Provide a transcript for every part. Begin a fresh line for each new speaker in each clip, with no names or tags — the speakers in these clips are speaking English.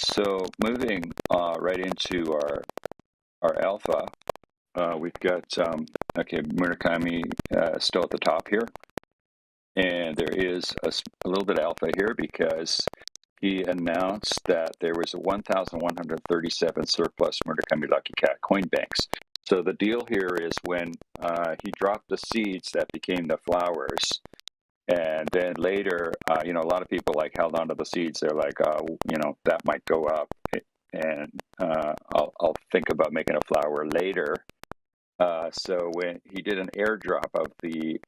So moving right into our alpha, we've got okay, Murakami still at the top here, and there is a little bit of alpha here because he announced that there was a 1,137 surplus Murakami Lucky Cat coin banks. So the deal here is when he dropped the seeds that became the flowers, and then later, a lot of people like held onto the seeds. They're like, that might go up, and I'll think about making a flower later. So when he did an airdrop of the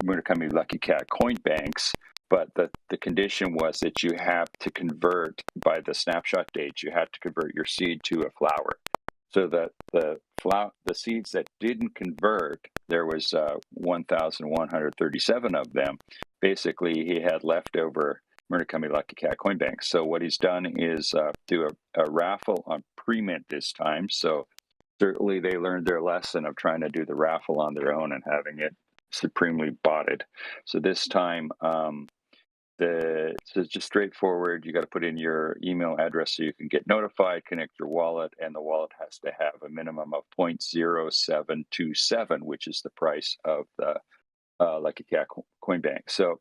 Murakami Lucky Cat coin banks, but the condition was that you have to convert by the snapshot date. You had to convert your seed to a flower. So that the seeds that didn't convert, there was 1,137 of them. Basically, he had leftover Murakami Lucky Cat coin banks. So what he's done is do a raffle on pre-mint this time. So certainly they learned their lesson of trying to do the raffle on their own and having it supremely botted. So this time, so it's just straightforward. You got to put in your email address so you can get notified, connect your wallet, and the wallet has to have a minimum of 0.0727, which is the price of the Lucky Cat coin bank. So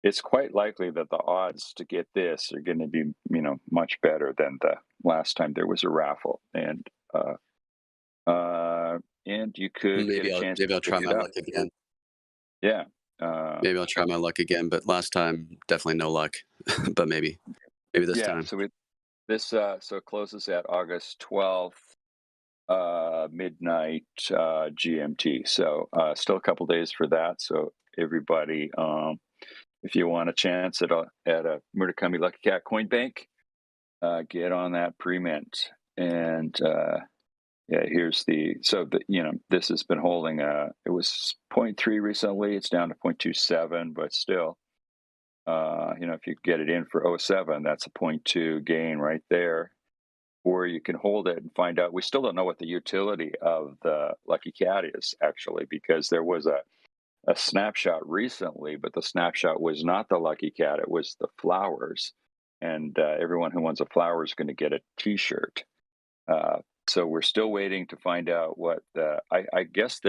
it's quite likely that the odds to get this are going to be, much better than the last time there was a raffle. And you could get a chance.
Maybe I'll try my luck again.
Yeah.
Maybe I'll try my luck again, but last time definitely no luck. But maybe this time.
So it closes at August 12th, midnight GMT. So still a couple days for that. So everybody, if you want a chance at a Murakami Lucky Cat coin bank, get on that pre-mint. And here's this has been holding it was 0.3 recently. It's down to 0.27, but still, if you get it in for 0.7, that's a 0.2 gain right there. Or you can hold it and find out. We still don't know what the utility of the Lucky Cat is, actually, because there was a snapshot recently, but the snapshot was not the Lucky Cat. It was the flowers. And everyone who wants a flower is going to get a T-shirt. So we're still waiting to find out what I guess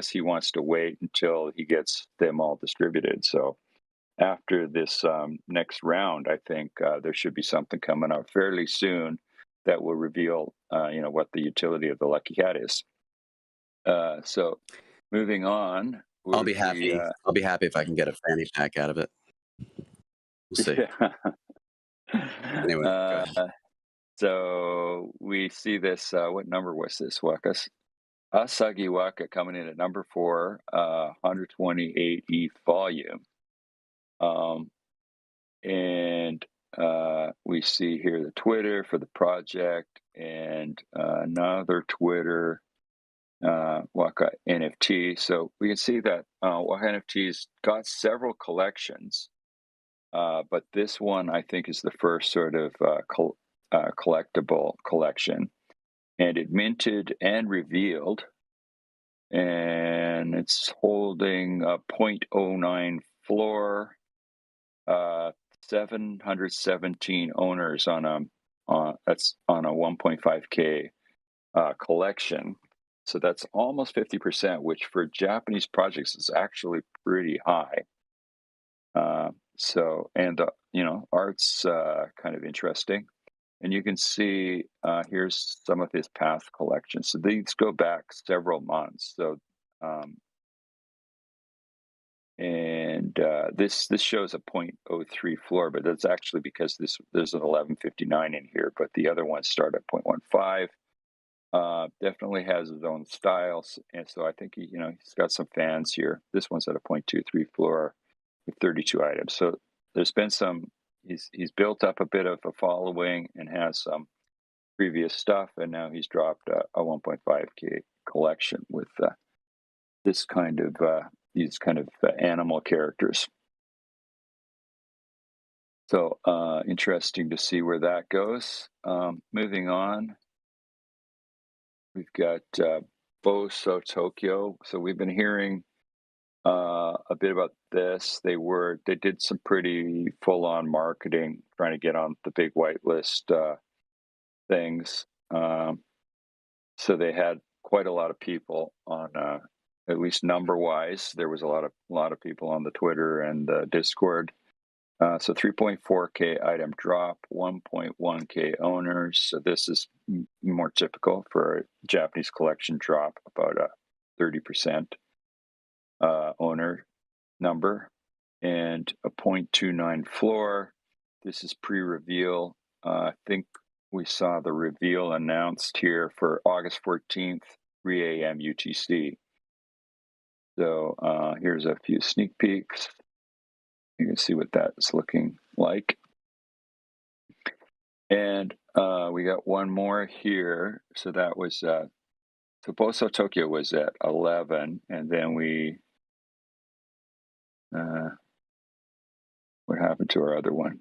he wants to wait until he gets them all distributed. So after this next round, I think there should be something coming up fairly soon that will reveal, what the utility of the Lucky Cat is. So moving on.
I'll be happy. I'll be happy if I can get a fanny pack out of it. We'll see.
Yeah.
Anyway, go ahead.
So we see this. What number was this, WAKA? ASAGI WAKA coming in at number 4, 128 ETH volume. And we see here the Twitter for the project and another Twitter, WAKA NFT. So we can see that WAKA NFT's got several collections, but this one I think is the first sort of collectible collection, and it minted and revealed, and it's holding a 0.09 floor, 717 owners that's on a 1.5K collection. So that's almost 50%, which for Japanese projects is actually pretty high. Art's kind of interesting. And you can see here's some of his past collections. So these go back several months. So, this shows a 0.03 floor, but that's actually because there's an 1159 in here. But the other ones start at 0.15. Definitely has his own styles, and so I think he's got some fans here. This one's at a 0.23 floor with 32 items. So there's been some. He's built up a bit of a following and has some previous stuff, and now he's dropped a 1.5K collection with these kind of animal characters. So interesting to see where that goes. Moving on, we've got Boso Tokyo. So we've been hearing A bit about this. They did some pretty full-on marketing, trying to get on the big whitelist things. So they had quite a lot of people on, at least number-wise. There was a lot of people on the Twitter and the Discord. So 3.4K item drop, 1.1K owners. So this is more typical for a Japanese collection drop, about a 30% owner number, and a 0.29 floor. This is pre-reveal. I think we saw the reveal announced here for August 14th, 3 a.m. UTC. So here's a few sneak peeks. You can see what that's looking like. And we got one more here. So that was, so Boso Tokyo was at 11, and then we, what happened to our other one?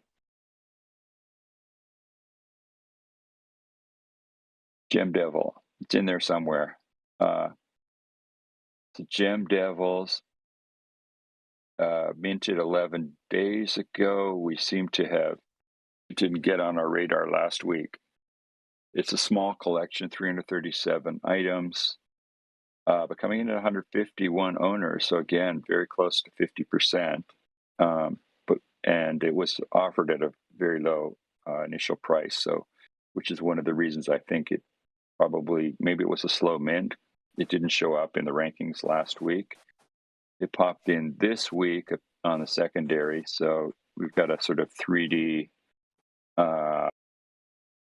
Gem Devil, it's in there somewhere. The Gem Devils minted 11 days ago. We seem to have, didn't get on our radar last week. It's a small collection, 337 items, but coming in at 151 owners. So again, very close to 50%. And it was offered at a very low initial price. So, which is one of the reasons I think it probably, maybe it was a slow mint. It didn't show up in the rankings last week. It popped in this week on the secondary. So we've got a sort of 3D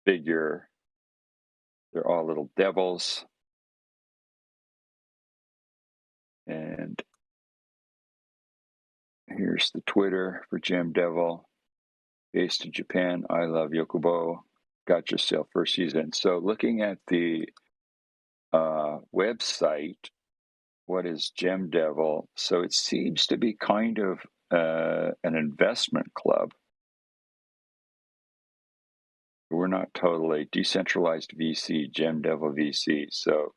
figure. They're all little devils. And here's the Twitter for Gem Devil. Based in Japan, I love Yokobo. Got yourself first season. So looking at the website, what is Gem Devil? So it seems to be kind of an investment club. We're not totally decentralized VC, Gem Devil VC. So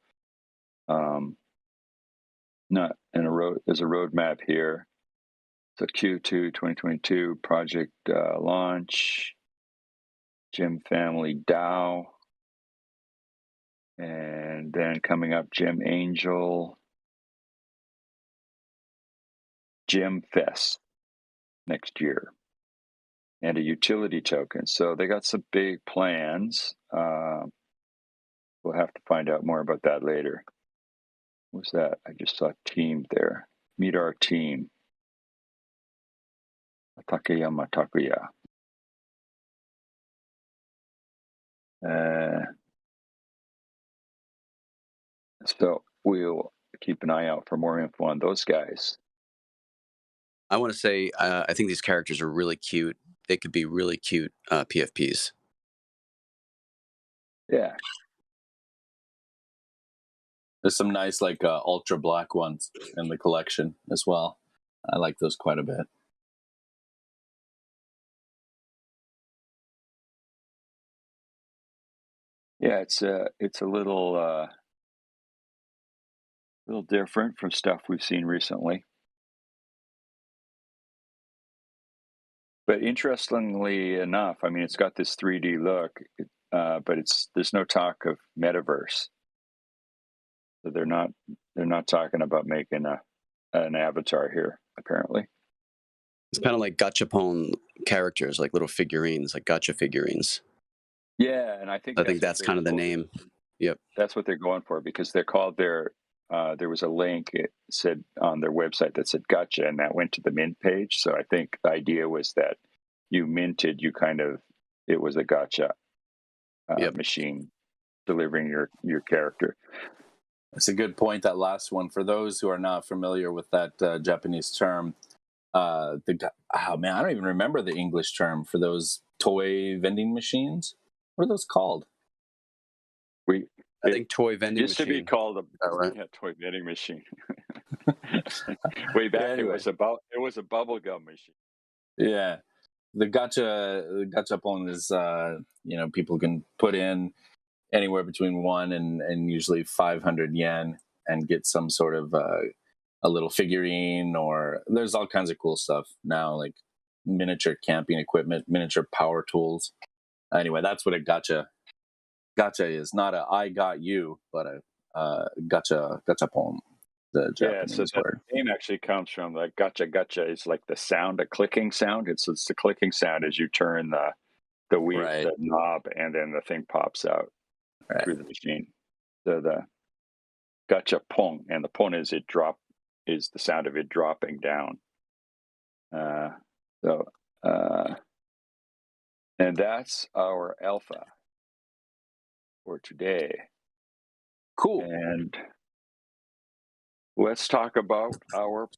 not in a road. There's a roadmap here. So Q2 2022 project launch, Gem Family DAO, and then coming up Gem Angel, Gem Fest next year, and a utility token. So they got some big plans. We'll have to find out more about that later. What's that? I just saw team there. Meet our team. Takayama Takuya. So we'll keep an eye out for more info on those guys.
I want to say, I think these characters are really cute. They could be really cute PFPs.
Yeah.
There's some nice, like, ultra black ones in the collection as well. I like those quite a bit.
Yeah, it's a little different from stuff we've seen recently. But interestingly enough, I mean, it's got this 3D look, but there's no talk of metaverse. So they're not talking about making an avatar here, apparently.
It's kind of like gachapon characters, like little figurines, like gacha figurines.
Yeah, and I think
that's kind of the name. Yep.
That's what they're going for, because they're called there was a link, it said on their website that said gotcha, and that went to the mint page. So I think the idea was that you minted, it was a gotcha machine delivering your character.
It's a good point, that last one. For those who are not familiar with that Japanese term, oh man, I don't even remember the English term for those toy vending machines. What are those called?
I think toy vending
used
machine.
To be called
right?
toy vending machine. Way back, anyway. It was a bubble gum machine.
Yeah, the gachapon is people can put in anywhere between 1 and usually 500 yen and get some sort of a little figurine, or there's all kinds of cool stuff now, like miniature camping equipment, miniature power tools. Anyway, that's what a gotcha is. Not a I got you, but a gotcha poem, the
Yeah, so
Japanese
the
word.
name actually comes from the gotcha gotcha. It's like the sound, a clicking sound. It's the clicking sound as you turn
Right,
the knob, and then the thing pops out
right.
through the machine. So the gotcha pong, and the pong is the sound of it dropping down. Uh, so and that's our alpha for today.
Cool.
And let's talk about our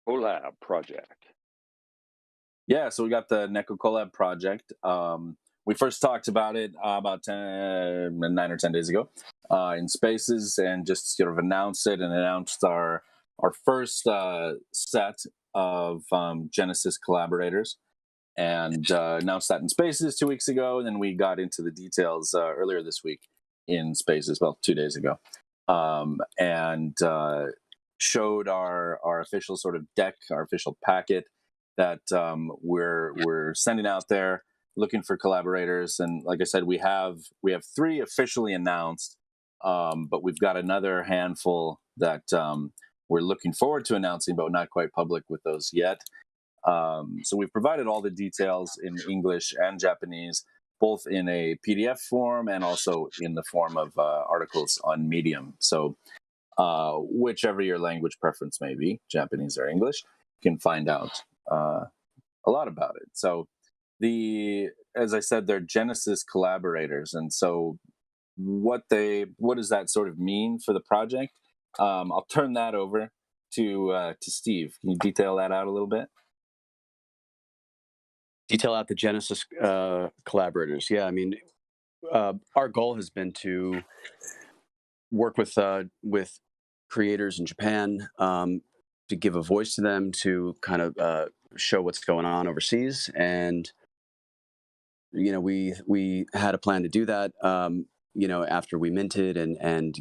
collab project.
Yeah, so we got the Neko Collab project. We first talked about it about 9 or 10 days ago in Spaces, and just sort of announced it and announced our first set of Genesis collaborators, and announced that in Spaces 2 weeks ago, and then we got into the details earlier this week in Spaces, well, 2 days ago, and showed our official sort of deck, our official packet that we're sending out there, looking for collaborators. And like I said, we have 3 officially announced, but we've got another handful that we're looking forward to announcing, but not quite public with those yet. So we've provided all the details in English and Japanese, both in a PDF form and also in the form of articles on Medium. So whichever your language preference may be, Japanese or English, you can find out a lot about it. So as I said, they're Genesis collaborators, and so what does that sort of mean for the project? I'll turn that over to Steve. Can you detail that out a little bit?
Detail out the Genesis collaborators. Yeah, I mean, our goal has been to work with creators in Japan, to give a voice to them, to kind of show what's going on overseas. And we had a plan to do that. After we minted, and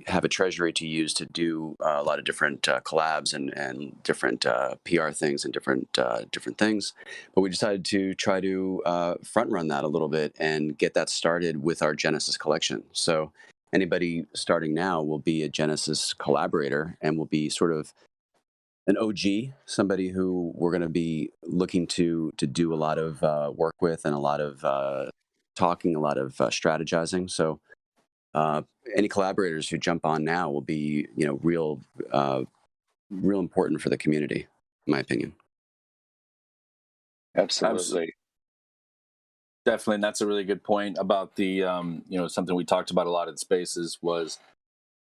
have a treasury to use to do a lot of different collabs and different PR things and different things. But we decided to try to front run that a little bit and get that started with our Genesis collection. So anybody starting now will be a Genesis collaborator and will be sort of an OG, somebody who we're going to be looking to do a lot of work with, and a lot of talking, a lot of strategizing. So any collaborators who jump on now will be, real important for the community, in my opinion.
Absolutely.
Definitely, and that's a really good point about the something we talked about a lot in Spaces was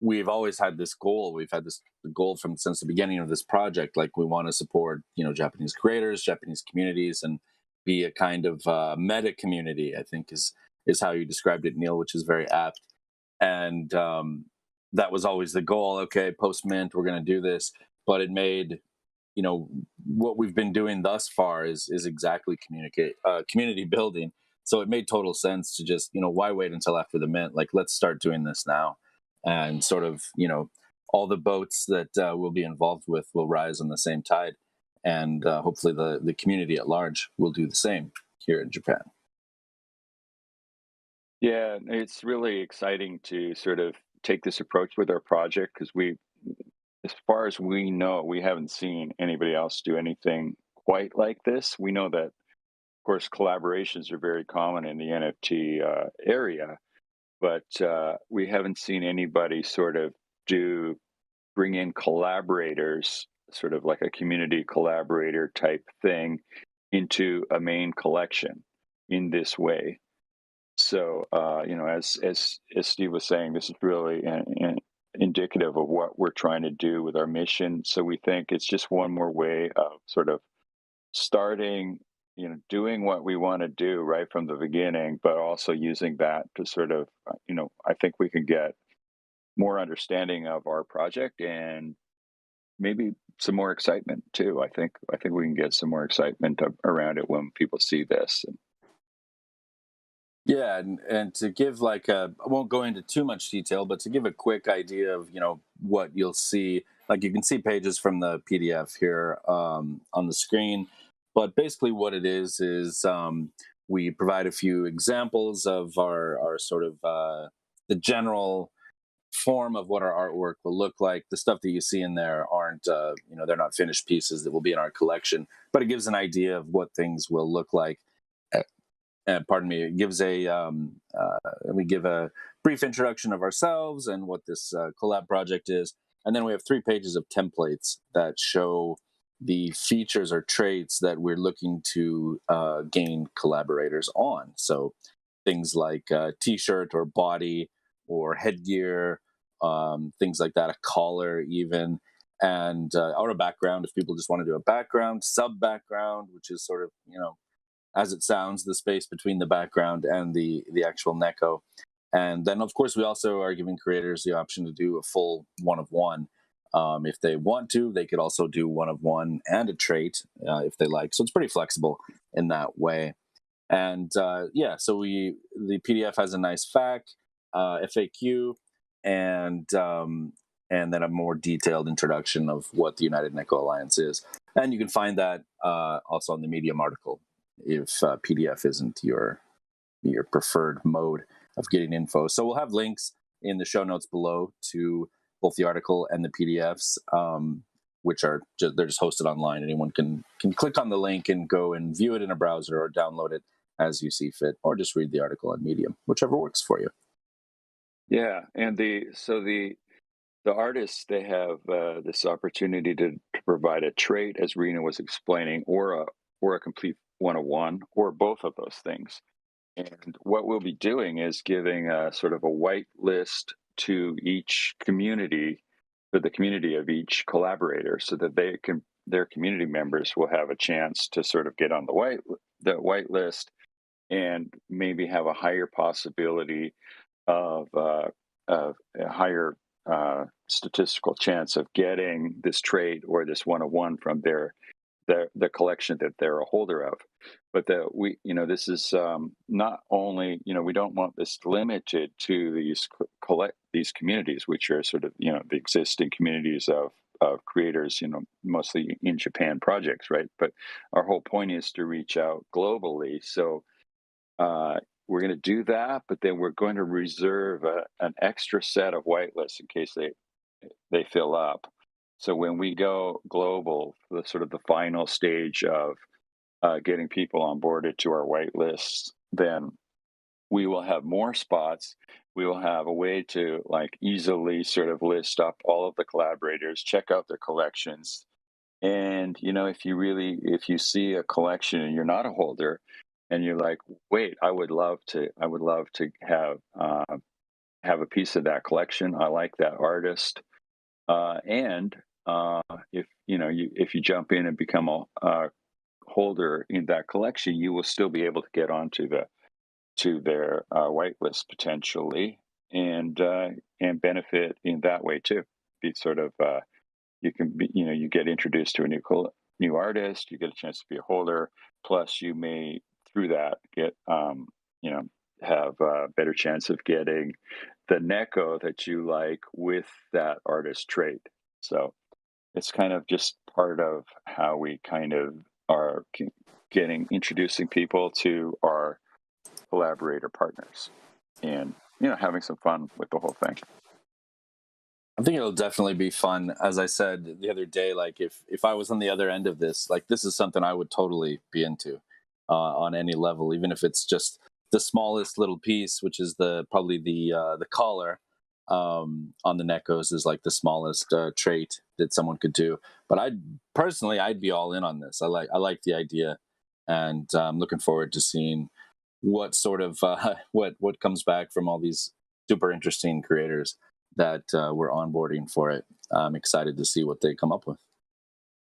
we've always had this goal. We've had this goal since the beginning of this project. Like, we want to support Japanese creators, Japanese communities, and be a kind of meta community, I think is how you described it, Neil, which is very apt. And that was always the goal. Okay, post mint, we're going to do this, but it made what we've been doing thus far is exactly community building. So it made total sense to just why wait until after the mint? Like, let's start doing this now, and sort of all the boats that we'll be involved with will rise on the same tide, and hopefully the community at large will do the same here in Japan.
Yeah, it's really exciting to sort of take this approach with our project, because as far as we know, we haven't seen anybody else do anything quite like this. We know that, of course, collaborations are very common in the NFT area, but we haven't seen anybody sort of bring in collaborators, sort of like a community collaborator type thing, into a main collection in this way. So, as Steve was saying, this is really indicative of what we're trying to do with our mission. So we think it's just one more way of sort of starting, doing what we want to do right from the beginning, but also using that to sort of, I think we can get more understanding of our project, and maybe some more excitement too. I think we can get some more excitement around it when people see this.
Yeah, and to give I won't go into too much detail, but to give a quick idea of what you'll see. Like you can see pages from the PDF here on the screen, but basically what it is we provide a few examples of our sort of the general form of what our artwork will look like. The stuff that you see in there aren't, they're not finished pieces that will be in our collection, but it gives an idea of what things will look like. Pardon me, it gives we give a brief introduction of ourselves and what this collab project is. And then we have 3 pages of templates that show the features or traits that we're looking to gain collaborators on. So things like t-shirt or body or headgear, things like that, a collar even, and or a background if people just want to do a background, sub-background, which is sort of, as it sounds, the space between the background and the actual Neko. And then, of course, we also are giving creators the option to do a full one-of-one. If they want to, they could also do one-of-one and a trait if they like. So it's pretty flexible in that way. And yeah, so the PDF has a nice FAQ, and then a more detailed introduction of what the United Neko Alliance is. And you can find that also on the Medium article if PDF isn't your preferred mode of getting info. So we'll have links in the show notes below to both the article and the PDFs, which are they're just hosted online. Anyone can click on the link and go and view it in a browser or download it as you see fit, or just read the article on Medium, whichever works for you.
Yeah, and the artists, they have this opportunity to provide a trait, as Rena was explaining, or a complete one-of-one, or both of those things. And what we'll be doing is giving a sort of a white list to each community, for the community of each collaborator, so that their community members will have a chance to sort of get on the white list, and maybe have a higher possibility of a higher statistical chance of getting this trait or this one-of-one from the collection that they're a holder of. But this is not only, we don't want this limited to these communities, which are sort of, the existing communities of creators, mostly in Japan projects, right? But our whole point is to reach out globally. So we're going to do that, but then we're going to reserve an extra set of whitelists in case they fill up. So when we go global, the sort of the final stage of getting people onboarded to our whitelists, then we will have more spots. We will have a way to easily sort of list up all of the collaborators, check out their collections. And, if you see a collection and you're not a holder, and you're like, wait, I would love to have a piece of that collection. I like that artist. And if you jump in and become a holder in that collection, you will still be able to get onto their whitelist potentially, and benefit in that way too. Be sort of you can be, you get introduced to a new artist, you get a chance to be a holder, plus you may through that get have a better chance of getting the Neko that you like with that artist trait. So it's kind of just part of how we kind of are introducing people to our collaborator partners, and having some fun with the whole thing.
I think it'll definitely be fun. As I said the other day, if I was on the other end of this, this is something I would totally be into on any level, even if it's just the smallest little piece, which is probably the collar on the Nekos is the smallest trait that someone could do. But I'd be all in on this. I like the idea, and I'm looking forward to seeing what sort of what comes back from all these super interesting creators that we're onboarding for it. I'm excited to see what they come up with.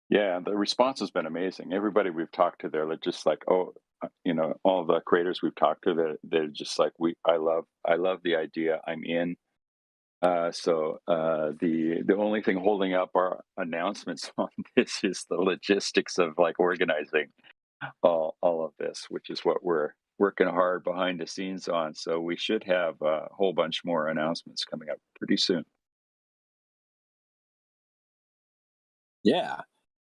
Yeah, the response has been amazing. Everybody we've talked to, they're just like, oh, all the creators we've talked to, they're just like, I love the idea. I'm in. So the only thing holding up our announcements on this is the logistics of organizing all of this, which is what we're working hard behind the scenes on. So we should have a whole bunch more announcements coming up pretty soon.
Yeah.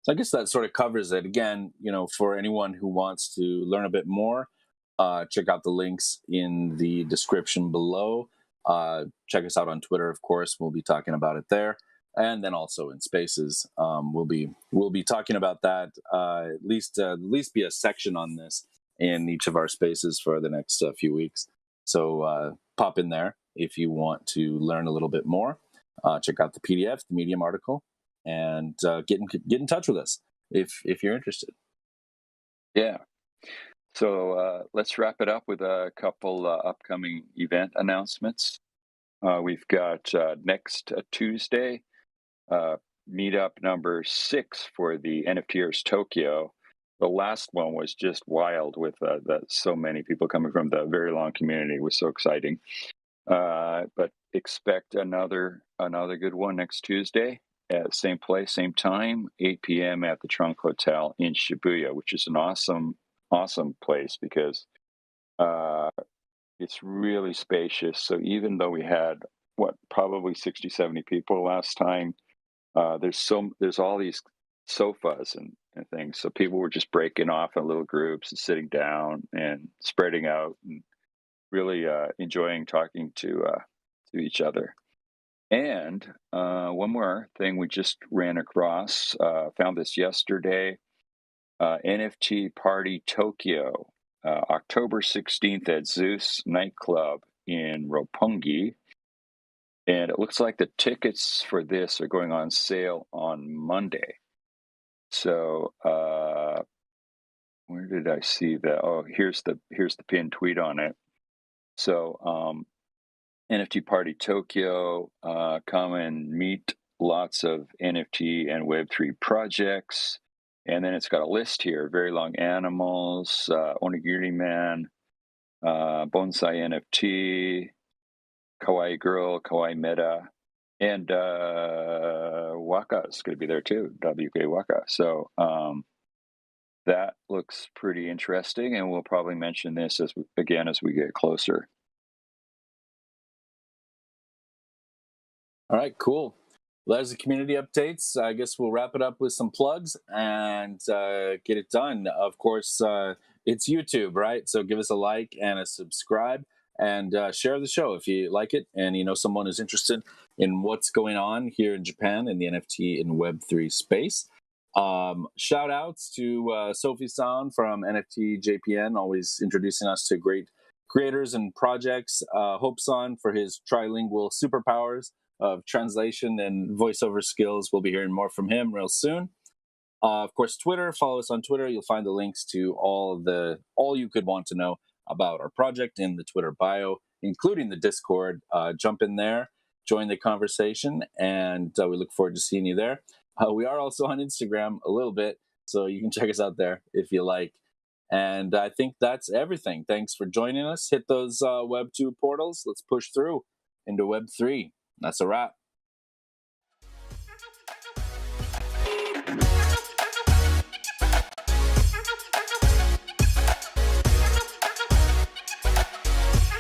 So I guess that sort of covers it. Again, for anyone who wants to learn a bit more, check out the links in the description below. Check us out on Twitter, of course. We'll be talking about it there, and then also in Spaces. We'll be talking about that. At least be a section on this in each of our spaces for the next few weeks. So pop in there if you want to learn a little bit more. Check out the PDF, the Medium article, and get in touch with us if you're interested.
Yeah. So let's wrap it up with a couple upcoming event announcements. We've got next Tuesday, meetup number 6 for the NFTers Tokyo. The last one was just wild with so many people coming from the very long community. It was so exciting. But expect another good one next Tuesday at same place, same time, 8 p.m. at the Trunk Hotel in Shibuya, which is an awesome place because it's really spacious. So even though we had probably 60, 70 people last time, there's all these sofas and things. So people were just breaking off in little groups and sitting down and spreading out and really enjoying talking to each other. And one more thing we just ran across, found this yesterday, NFT Party Tokyo, October 16th at Zeus Nightclub in Roppongi. And it looks like the tickets for this are going on sale on Monday. So where did I see that? Oh, here's the pinned tweet on it. So NFT Party Tokyo, come and meet lots of NFT and Web3 projects. And then it's got a list here, Very Long Animals, Onigiri Man, Bonsai NFT, Kawaii Girl, Kawaii Meta, and WAKA is going to be there too, WK-WAKA. So that looks pretty interesting, and we'll probably mention this as we get closer.
All right, cool. Well, there's the community updates. I guess we'll wrap it up with some plugs and get it done. Of course, it's YouTube, right? So give us a like and a subscribe, and share the show if you like it and you know someone who's interested in what's going on here in Japan in the NFT and Web3 space. Shout outs to Sophie-san from NFT JPN, always introducing us to great creators and projects. Hope-san for his trilingual superpowers of translation and voiceover skills. We'll be hearing more from him real soon. Of course, Twitter. Follow us on Twitter. You'll find the links to all you could want to know about our project in the Twitter bio, including the Discord. Jump in there, join the conversation, and we look forward to seeing you there. We are also on Instagram a little bit, so you can check us out there if you like. And I think that's everything. Thanks for joining us. Hit those Web 2 portals. Let's push through into Web 3. That's a wrap.